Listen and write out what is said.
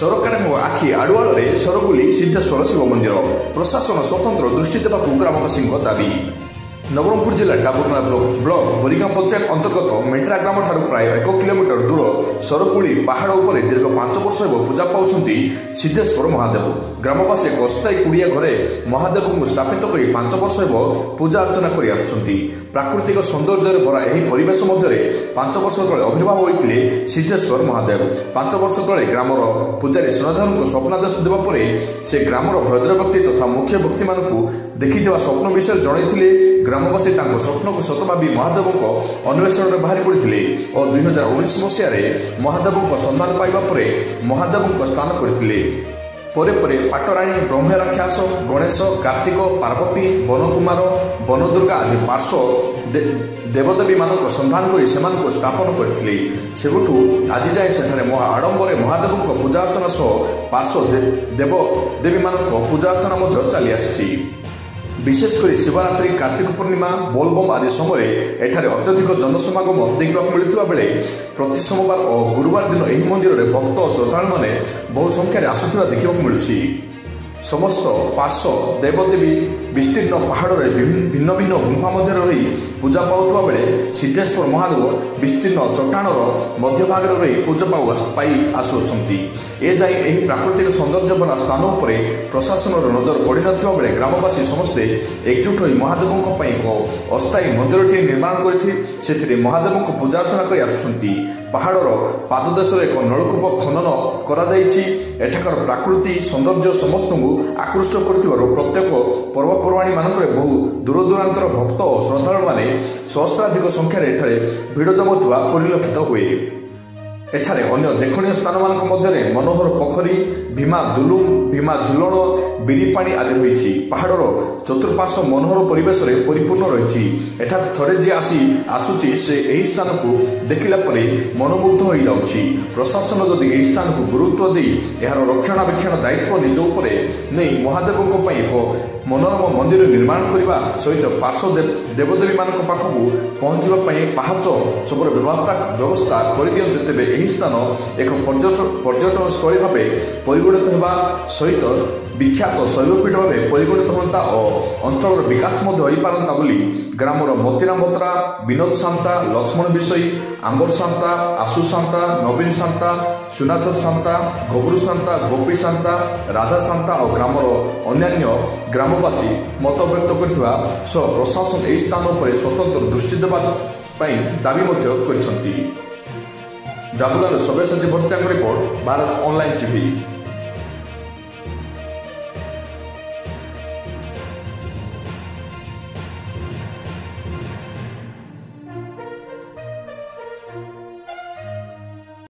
ସରକାରଙ୍କ ଆଖି ଆଡୁଆଳରେ ସରଗୁଲି ସିଦ୍ଧେଶ୍ୱର ଶିବ ମନ୍ଦିର ପ୍ରଶାସନ ସ୍ୱତନ୍ତ୍ର ଦୃଷ୍ଟି ଦେବାକୁ ଗ୍ରାମବାସୀଙ୍କ ଦାବି। ନବରଙ୍ଗପୁର ଜିଲ୍ଲା ଡାବୁରନା ବ୍ଲକ ବୋରିଗାଁ ପଞ୍ଚାୟତ ଅନ୍ତର୍ଗତ ମେଣ୍ଟ୍ରା ଗ୍ରାମଠାରୁ ପ୍ରାୟ 1 କିଲୋମିଟର ଦୂର ସରକୁଳି ପାହାଡ଼ ଉପରେ ଦୀର୍ଘ 5 ବର୍ଷ ହେବ ପୂଜା ପାଉଛନ୍ତି ସିଦ୍ଧେଶ୍ୱର ମହାଦେବ। ଗ୍ରାମବାସୀ ଏକ ଅସ୍ଥାୟୀ କୁଡ଼ିଆ ଘରେ ମହାଦେବଙ୍କୁ ସ୍ଥାପିତ କରି 5 ବର୍ଷ ହେବ ପୂଜା ଅର୍ଚ୍ଚନା କରି ଆସୁଛନ୍ତି। ପ୍ରାକୃତିକ ସୌନ୍ଦର୍ଯ୍ୟରେ ଭରା ଏହି ପରିବେଶ ମଧ୍ୟରେ 5 ବର୍ଷ ତଳେ ଆବିର୍ଭାବ ହୋଇଥିଲେ ସିଦ୍ଧେଶ୍ୱର ମହାଦେବ। 5 ବର୍ଷ ତଳେ ଗ୍ରାମର ପୂଜାରୀ ଶ୍ରଦ୍ଧାଳୁଙ୍କୁ ସ୍ୱପ୍ନାଦେଶ ଦେବା ପରେ ସେ ଗ୍ରାମର ଭଦ୍ର ବ୍ୟକ୍ତି ତଥା ମୁଖ୍ୟ ବ୍ୟକ୍ତିମାନଙ୍କୁ ଦେଖିଥିବା ସ୍ୱପ୍ନ ବିଷୟରେ ଜଣାଇଥିଲେ। ଗ୍ରାମବାସୀ ତାଙ୍କ ସ୍ୱପ୍ନକୁ ସତ ଭାବି ମହାଦେବଙ୍କ ଅନ୍ୱେଷଣରେ ବାହାରି ପଡ଼ିଥିଲେ ଓ 2019 ମସିହାରେ ମହାଦେବଙ୍କ ସନ୍ଧାନ ପାଇବା ପରେ ମହାଦେବଙ୍କ ସ୍ଥାନ କରିଥିଲେ। ପରେ ପରେ ପାଟରାଣୀ, ବ୍ରହ୍ମରାକ୍ଷାସ, ଗଣେଶ, କାର୍ତ୍ତିକ, ପାର୍ବତୀ, ବନକୁମାର, ବନଦୁର୍ଗା ଆଦି ପାର୍ଶ୍ୱ ଦେବଦେବୀମାନଙ୍କ ସନ୍ଧାନ କରି ସେମାନଙ୍କୁ ସ୍ଥାପନ କରିଥିଲେ। ସେବେଠୁ ଆଜି ଯାଏଁ ସେଠାରେ ଆଡ଼ମ୍ବରରେ ମହାଦେବଙ୍କ ପୂଜାର୍ଚ୍ଚନା ସହ ପାର୍ଶ୍ୱ ଦେବଦେବୀମାନଙ୍କ ପୂଜାର୍ଚ୍ଚନା ମଧ୍ୟ ଚାଲି ଆସିଛି। ବିଶେଷ କରି ଶିବରାତ୍ରି, କାର୍ତ୍ତିକ ପୂର୍ଣ୍ଣିମା, ବୋଲବମ୍ ଆଦି ସମୟରେ ଏଠାରେ ଅତ୍ୟଧିକ ଜନସମାଗମ ଦେଖିବାକୁ ମିଳୁଥିବା ବେଳେ ପ୍ରତି ସୋମବାର ଓ ଗୁରୁବାର ଦିନ ଏହି ମନ୍ଦିରରେ ଭକ୍ତ ଓ ଶ୍ରଦ୍ଧାଳୁମାନେ ବହୁ ସଂଖ୍ୟାରେ ଆସୁଥିବା ଦେଖିବାକୁ ମିଳୁଛି। ସମସ୍ତ ପାର୍ଶ୍ୱ ଦେବଦେବୀ ବିସ୍ତୀର୍ଣ୍ଣ ପାହାଡ଼ରେ ଭିନ୍ନ ଭିନ୍ନ ଗୁମ୍ଫା ମଧ୍ୟରେ ରହି ପୂଜା ପାଉଥିବା ବେଳେ ସିଦ୍ଧେଶ୍ୱର ମହାଦେବ ବିସ୍ତୀର୍ଣ୍ଣ ଚଟାଣର ମଧ୍ୟଭାଗରେ ରହି ପୂଜା ପାଇ ଆସୁଅଛନ୍ତି। ଏଯାଏଁ ଏହି ପ୍ରାକୃତିକ ସୌନ୍ଦର୍ଯ୍ୟ ଭରା ସ୍ଥାନ ଉପରେ ପ୍ରଶାସନର ନଜର ପଡ଼ିନଥିବା ବେଳେ ଗ୍ରାମବାସୀ ସମସ୍ତେ ଏକଜୁଟ ହୋଇ ମହାଦେବଙ୍କ ପାଇଁ ଏକ ଅସ୍ଥାୟୀ ମନ୍ଦିରଟିଏ ନିର୍ମାଣ କରିଥିଲେ। ସେଥିରେ ମହାଦେବଙ୍କ ପୂଜାର୍ଚ୍ଚନା କରି ଆସୁଛନ୍ତି। ପାହାଡ଼ର ପାଦଦେଶରେ ଏକ ନଳକୂପ ଖନନ କରାଯାଇଛି। ଏଠାକାର ପ୍ରାକୃତିକ ସୌନ୍ଦର୍ଯ୍ୟ ସମସ୍ତଙ୍କୁ ଆକୃଷ୍ଟ କରୁଥିବାରୁ ପ୍ରତ୍ୟେକ ପର୍ବପର୍ବାଣୀ ମାନଙ୍କରେ ବହୁ ଦୂରଦୂରାନ୍ତର ଭକ୍ତ ଓ ଶ୍ରଦ୍ଧାଳୁମାନେ ସହସ୍ରାଧିକ ସଂଖ୍ୟାରେ ଏଠାରେ ଭିଡ଼ ଜମୁଥିବା ପରିଲକ୍ଷିତ ହୁଏ। ଏଠାରେ ଅନ୍ୟ ଦେଖଣୀୟ ସ୍ଥାନମାନଙ୍କ ମଧ୍ୟରେ ମନୋହର ପୋଖରୀ, ଭୀମା ଦୁଲୁମ, ଭୀମା ଝୁଲଣ, ବିରିପାଣି ଆଦି ରହିଛି। ପାହାଡ଼ର ଚତୁଃପାର୍ଶ୍ୱ ମନୋହର ପରିବେଶରେ ପରିପୂର୍ଣ୍ଣ ରହିଛି। ଏଠାକୁ ଥରେ ଯିଏ ଆସୁଛି ସେ ଏହି ସ୍ଥାନକୁ ଦେଖିଲା ପରେ ମନୋମୁଗ୍ଧ ହୋଇଯାଉଛି। ପ୍ରଶାସନ ଯଦି ଏହି ସ୍ଥାନକୁ ଗୁରୁତ୍ୱ ଦେଇ ଏହାର ରକ୍ଷଣାବେକ୍ଷଣ ଦାୟିତ୍ୱ ନିଜ ଉପରେ ନେଇ ମହାଦେବଙ୍କ ପାଇଁ ଏକ ମନୋରମ ମନ୍ଦିର ନିର୍ମାଣ କରିବା ସହିତ ପାର୍ଶ୍ୱ ଦେବଦେବୀମାନଙ୍କ ପାଖକୁ ପହଞ୍ଚିବା ପାଇଁ ପାହାଚ ସବୁର ବ୍ୟବସ୍ଥା କରିଦିଅନ୍ତେ ତେବେ ଏହି ସ୍ଥାନ ଏକ ପର୍ଯ୍ୟଟନ ସ୍ଥଳୀ ଭାବେ ପରିଗଣିତ ହେବା ସହିତ ବିଖ୍ୟାତ ଶୈବପୀଠ ଭାବେ ପରିଗଣିତ ହୁଅନ୍ତା ଓ ଅଞ୍ଚଳର ବିକାଶ ମଧ୍ୟ ହୋଇପାରନ୍ତା ବୋଲି ଗ୍ରାମର ମୋତିରାମ ବତ୍ରା, ବିନୋଦ ସାନ୍ତା, ଲକ୍ଷ୍ମଣ ବିଷୋଇ, ଆମ୍ବର ସାନ୍ତା, ଆଶୁ ସାନ୍ତା, ନବୀନ ସାନ୍ତା, ସୁନାଥର ସାନ୍ତା, ଗବରୁ ସାନ୍ତା, ଗୋପୀ ସାନ୍ତା, ରାଧା ସାନ୍ତା ଓ ଗ୍ରାମର ଅନ୍ୟାନ୍ୟ ଗ୍ରାମବାସୀ ମତବ୍ୟକ୍ତ କରିଥିବା ସହ ପ୍ରଶାସନ ଏହି ସ୍ଥାନ ଉପରେ ସ୍ୱତନ୍ତ୍ର ଦୃଷ୍ଟି ଦେବା ପାଇଁ ଦାବି ମଧ୍ୟ କରିଛନ୍ତି। ଡାବୁଗାଁର ସବ୍ୟସାଚୀ ଭଟ୍ଟରାଙ୍କ ରିପୋର୍ଟ, ଭାରତ ଅନଲାଇନ ଟିଭି।